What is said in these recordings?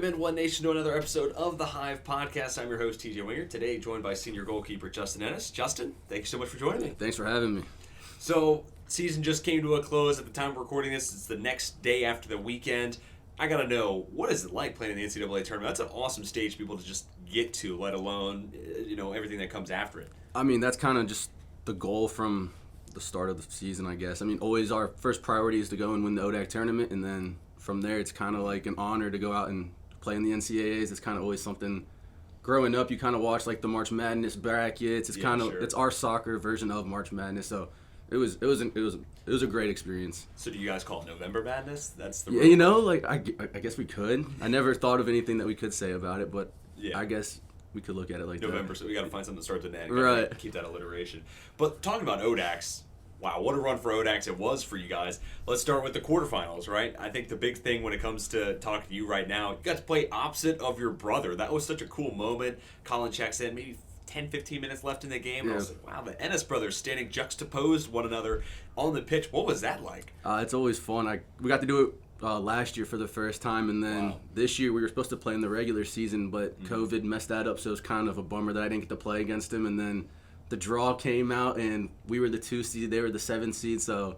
in One Nation to another episode of the Hive podcast. I'm your host, TJ Winger. Today, joined by senior goalkeeper Justin Ennis. Justin, thank you so much for joining me. Thanks for having me. So, season just came to a close at the time of recording this. It's the next day after the weekend. I gotta know, what is it like playing in the NCAA tournament? That's an awesome stage for people to just get to, let alone, everything that comes after it. I mean, that's kind of just the goal from the start of the season, I guess. I mean, always our first priority is to go and win the ODAC tournament, and then from there, it's kind of like an honor to go out and play in the NCAAs. It's kind of always something. Growing up, you kind of watch like the March Madness brackets. It's it's our soccer version of March Madness. So it was a great experience. So do you guys call it November Madness? That's the I guess we could. I never thought of anything that we could say about it, but yeah. I guess we could look at it like November, that. so we got to find something that starts with an N. Right. Keep that alliteration. But talking about ODACs, wow, what a run for ODACs it was for you guys. Let's start with the quarterfinals, right? I think the big thing when it comes to talking to you right now, you got to play opposite of your brother. That was such a cool moment. Colin checks in, maybe 10, 15 minutes left in the game. Yeah. I was like, wow, the Ennis brothers standing juxtaposed one another on the pitch. What was that like? It's always fun. We got to do it last year for the first time, and then this year we were supposed to play in the regular season, but COVID messed that up, so it was kind of a bummer that I didn't get to play against him. And then the draw came out, and we were the 2 seed, they were the 7 seed, so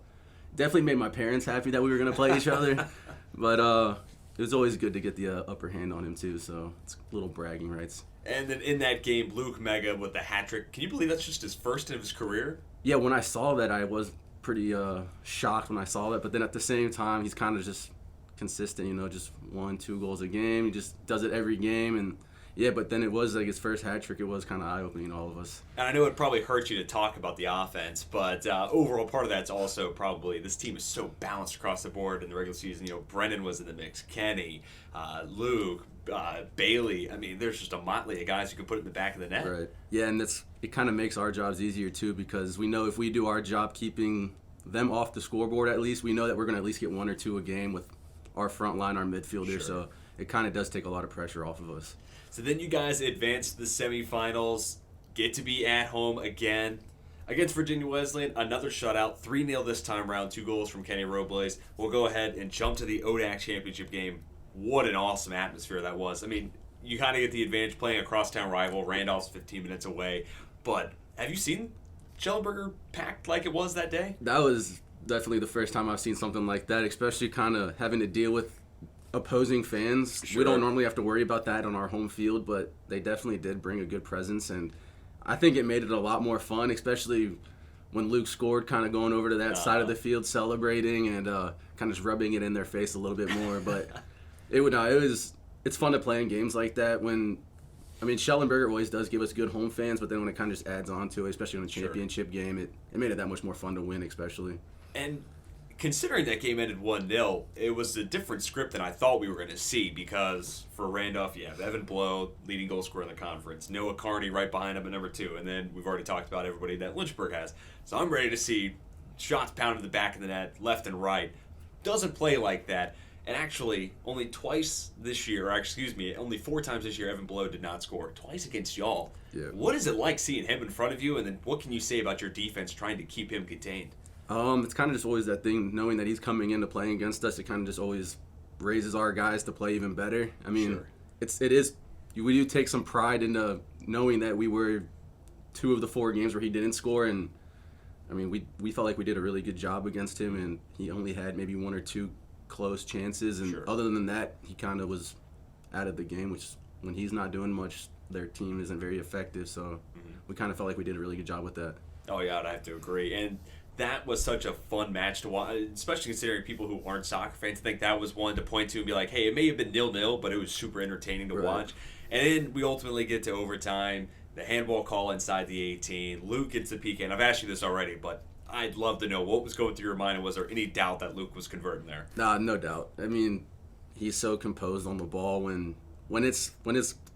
definitely made my parents happy that we were going to play each other. But it was always good to get the upper hand on him too, so it's little bragging rights. And then in that game, Luke Mega with the hat trick. Can you believe that's just his first of his career? Yeah, when I saw that, I was pretty shocked when I saw that. But then at the same time, he's kind of just consistent, just 1-2 goals a game. He just does it every game. And yeah, but then it was like his first hat trick. It was kind of eye-opening to all of us. And I know it probably hurts you to talk about the offense, but overall part of that's also probably this team is so balanced across the board in the regular season. Brendan was in the mix, Kenny, Luke, Bailey. I mean, there's just a motley of guys who can put it in the back of the net. Right. Yeah, and it kind of makes our jobs easier too, because we know if we do our job keeping them off the scoreboard, at least we know that we're going to at least get 1 or 2 a game with our front line, our midfielder. Sure. So it kind of does take a lot of pressure off of us. So then you guys advance to the semifinals, get to be at home again against Virginia Wesleyan. Another shutout, 3-0 this time around, 2 goals from Kenny Robles. We'll go ahead and jump to the ODAC championship game. What an awesome atmosphere that was. I mean, you kind of get the advantage playing a crosstown rival. Randolph's 15 minutes away. But have you seen Schellenberger packed like it was that day? That was definitely the first time I've seen something like that, especially kind of having to deal with opposing fans. Sure. We don't normally have to worry about that on our home field, but they definitely did bring a good presence, and I think it made it a lot more fun, especially when Luke scored, kind of going over to that side of the field celebrating and kind of just rubbing it in their face a little bit more. But it's fun to play in games like that Schellenberger always does give us good home fans, but then when it kind of just adds on to it, especially in a championship game, it made it that much more fun to win, especially. And considering that game ended 1-0, it was a different script than I thought we were going to see, because for Randolph, you have Evan Blow, leading goal scorer in the conference, Noah Carney right behind him at number 2, and then we've already talked about everybody that Lynchburg has. So I'm ready to see shots pounded to the back of the net, left and right. Doesn't play like that. And actually, only 4 times this year, Evan Blow did not score. Twice against y'all. Yeah. What is it like seeing him in front of you, and then what can you say about your defense trying to keep him contained? It's kind of just always that thing, knowing that he's coming in to playing against us. It kind of just always raises our guys to play even better. I mean, sure. We do take some pride into knowing that we were 2 of the 4 games where he didn't score, and I mean, we felt like we did a really good job against him, and he only had maybe 1 or 2 close chances, and other than that, he kind of was out of the game, which when he's not doing much, their team isn't very effective, so we kind of felt like we did a really good job with that. Oh yeah, I'd have to agree. And that was such a fun match to watch, especially considering people who aren't soccer fans think that was one to point to and be like, hey, it may have been 0-0, but it was super entertaining to watch. And then we ultimately get to overtime, the handball call inside the 18, Luke gets the PK, and I've asked you this already, but I'd love to know what was going through your mind, and was there any doubt that Luke was converting there? No doubt. I mean, he's so composed on the ball. When it's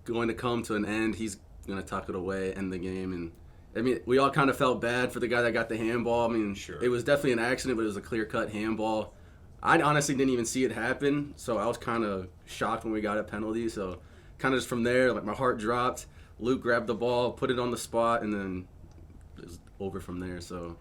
going to come to an end, he's going to tuck it away, end the game. And I mean, we all kind of felt bad for the guy that got the handball. I mean, It was definitely an accident, but it was a clear-cut handball. I honestly didn't even see it happen, so I was kind of shocked when we got a penalty. So kind of just from there, like, my heart dropped. Luke grabbed the ball, put it on the spot, and then it was over from there. So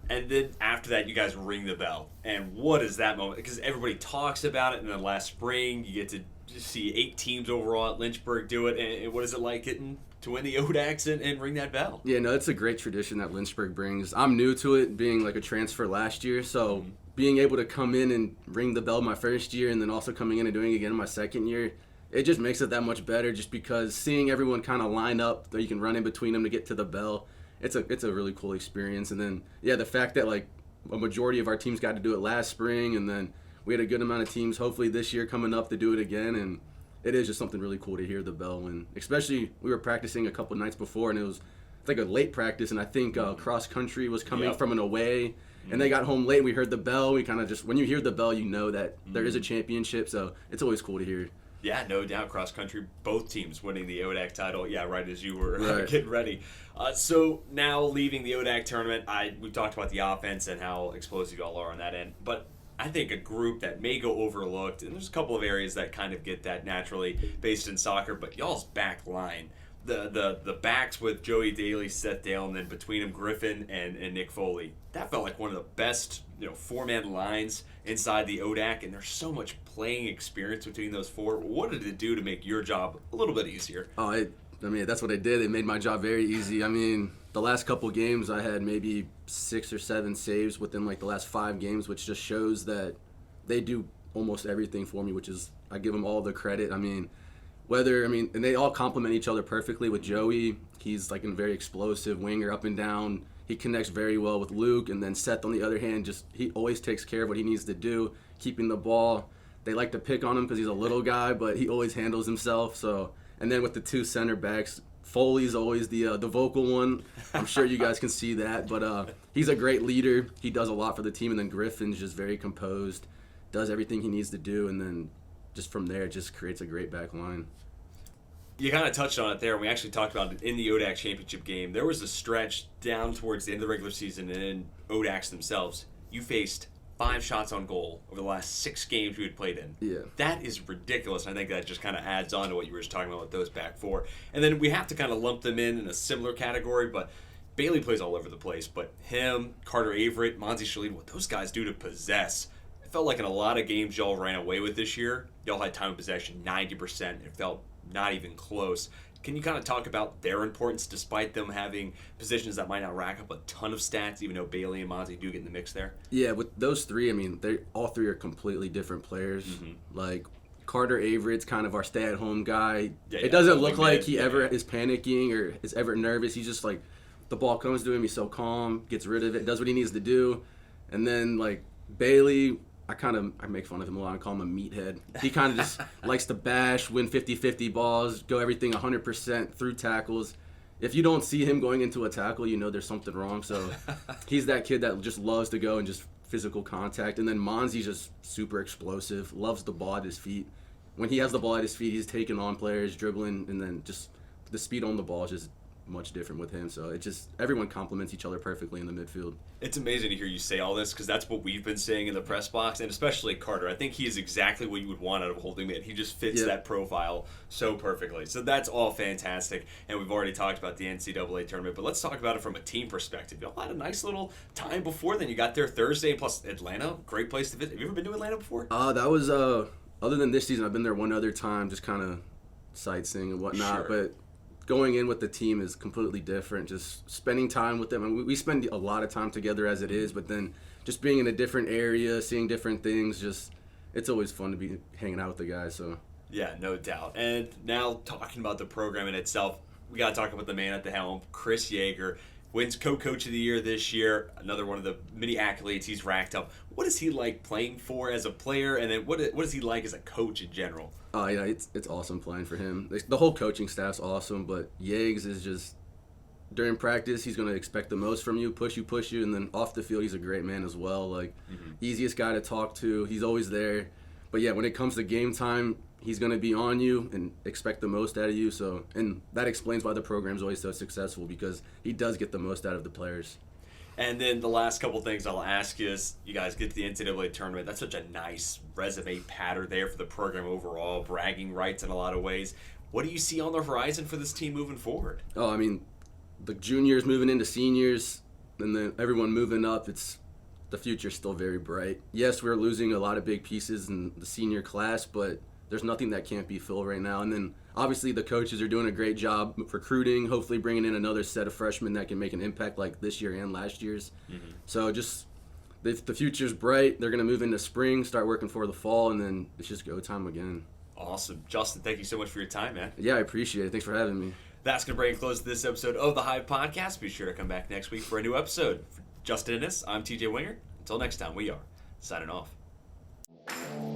And then after that, you guys ring the bell. And what is that moment? Because everybody talks about it, and then last spring, you get to just see 8 teams overall at Lynchburg do it, and what is it like getting to win the ODAX and ring that bell? Yeah, no, it's a great tradition that Lynchburg brings. I'm new to it, being like a transfer last year, so being able to come in and ring the bell my first year and then also coming in and doing it again my second year, it just makes it that much better just because seeing everyone kind of line up that you can run in between them to get to the bell, it's a really cool experience. And then, yeah, the fact that like a majority of our teams got to do it last spring, and then we had a good amount of teams hopefully this year coming up to do it again, and it is just something really cool to hear the bell. And especially we were practicing a couple nights before, and it's like a late practice, and I think cross country was coming from an away, and they got home late. We heard the bell. We kind of just, when you hear the bell, you know that there is a championship, so it's always cool to hear. Yeah, no doubt. Cross country, both teams winning the ODAC title. Yeah, right as you were getting ready. So now leaving the ODAC tournament, we talked about the offense and how explosive y'all are on that end. But I think a group that may go overlooked, and there's a couple of areas that kind of get that naturally based in soccer, but y'all's back line. The backs with Joey Daly, Seth Dale, and then between them Griffin and Nick Foley. That felt like one of the best 4-man lines inside the ODAC, and there's so much playing experience between those 4. What did it do to make your job a little bit easier? Oh, I mean, that's what it did. It made my job very easy. I mean, the last couple games I had maybe 6 or 7 saves within like the last 5 games, which just shows that they do almost everything for me, which is, I give them all the credit. I mean, and they all complement each other perfectly. With Joey, he's like a very explosive winger up and down. He connects very well with Luke, and then Seth on the other hand, he always takes care of what he needs to do, keeping the ball. They like to pick on him because he's a little guy, but he always handles himself. So, and then with the 2 center backs, Foley's always the vocal one. I'm sure you guys can see that, but he's a great leader. He does a lot for the team, and then Griffin's just very composed, does everything he needs to do, and then just from there, it just creates a great back line. You kind of touched on it there. We actually talked about it in the ODAC championship game. There was a stretch down towards the end of the regular season and in ODACs themselves. You faced 5 shots on goal over the last 6 games we had played in. Yeah. That is ridiculous. I think that just kind of adds on to what you were just talking about with those back 4. And then we have to kind of lump them in a similar category, but Bailey plays all over the place. But him, Carter Averett, Monzi Shalid, what those guys do to possess. It felt like in a lot of games y'all ran away with this year, y'all had time of possession 90%. It felt not even close. Can you kind of talk about their importance despite them having positions that might not rack up a ton of stats, even though Bailey and Monty do get in the mix there? Yeah, with those 3, I mean, all 3 are completely different players. Like, Carter Averett's kind of our stay-at-home guy. It doesn't look like he ever is panicking or is ever nervous. He's just like, the ball comes to him, he's so calm, gets rid of it, does what he needs to do. And then, like, Bailey, I make fun of him a lot and call him a meathead. He kind of just likes to bash, win 50-50 balls, go everything 100% through tackles. If you don't see him going into a tackle, you know there's something wrong. So he's that kid that just loves to go and just physical contact. And then Monzi's just super explosive, loves the ball at his feet. When he has the ball at his feet, he's taking on players, dribbling, and then just the speed on the ball is just much different with him. So it just, everyone complements each other perfectly in the midfield. It's amazing to hear you say all this because that's what we've been saying in the press box, and especially Carter. I think he is exactly what you would want out of a holding mid. He just fits that profile so perfectly. So that's all fantastic, and we've already talked about the NCAA tournament, but let's talk about it from a team perspective. Y'all had a nice little time before then. You got there Thursday, plus Atlanta, great place to visit. Have you ever been to Atlanta before? That was, other than this season, I've been there one other time, just kind of sightseeing and whatnot, but going in with the team is completely different. Just spending time with them. I mean, we spend a lot of time together as it is, but then just being in a different area, seeing different things, it's always fun to be hanging out with the guys. So yeah, no doubt. And now talking about the program in itself, we got to talk about the man at the helm, Chris Yeager. Wins co-coach of the year this year, another one of the many accolades he's racked up. What is he like playing for as a player, and then what is he like as a coach in general? Oh, yeah, it's awesome playing for him. The whole coaching staff's awesome, but Yeags is just, during practice, he's going to expect the most from you, push you, and then off the field, he's a great man as well. Like, easiest guy to talk to. He's always there. But, yeah, when it comes to game time, he's going to be on you and expect the most out of you. So, and that explains why the program's always so successful, because he does get the most out of the players. And then the last couple things I'll ask you is, you guys get to the NCAA tournament. That's such a nice resume pattern there for the program overall, bragging rights in a lot of ways. What do you see on the horizon for this team moving forward? Oh, I mean, the juniors moving into seniors, and then everyone moving up, the future's still very bright. Yes, we're losing a lot of big pieces in the senior class, but there's nothing that can't be filled right now. And then obviously the coaches are doing a great job recruiting, hopefully bringing in another set of freshmen that can make an impact like this year and last year's. Mm-hmm. So just the future's bright. They're going to move into spring, start working for the fall, and then it's just go time again. Awesome. Justin, thank you so much for your time, man. Yeah, I appreciate it. Thanks for having me. That's going to bring a close to this episode of the Hive Podcast. Be sure to come back next week for a new episode. For Justin Ennis, I'm TJ Winger. Until next time, we are signing off.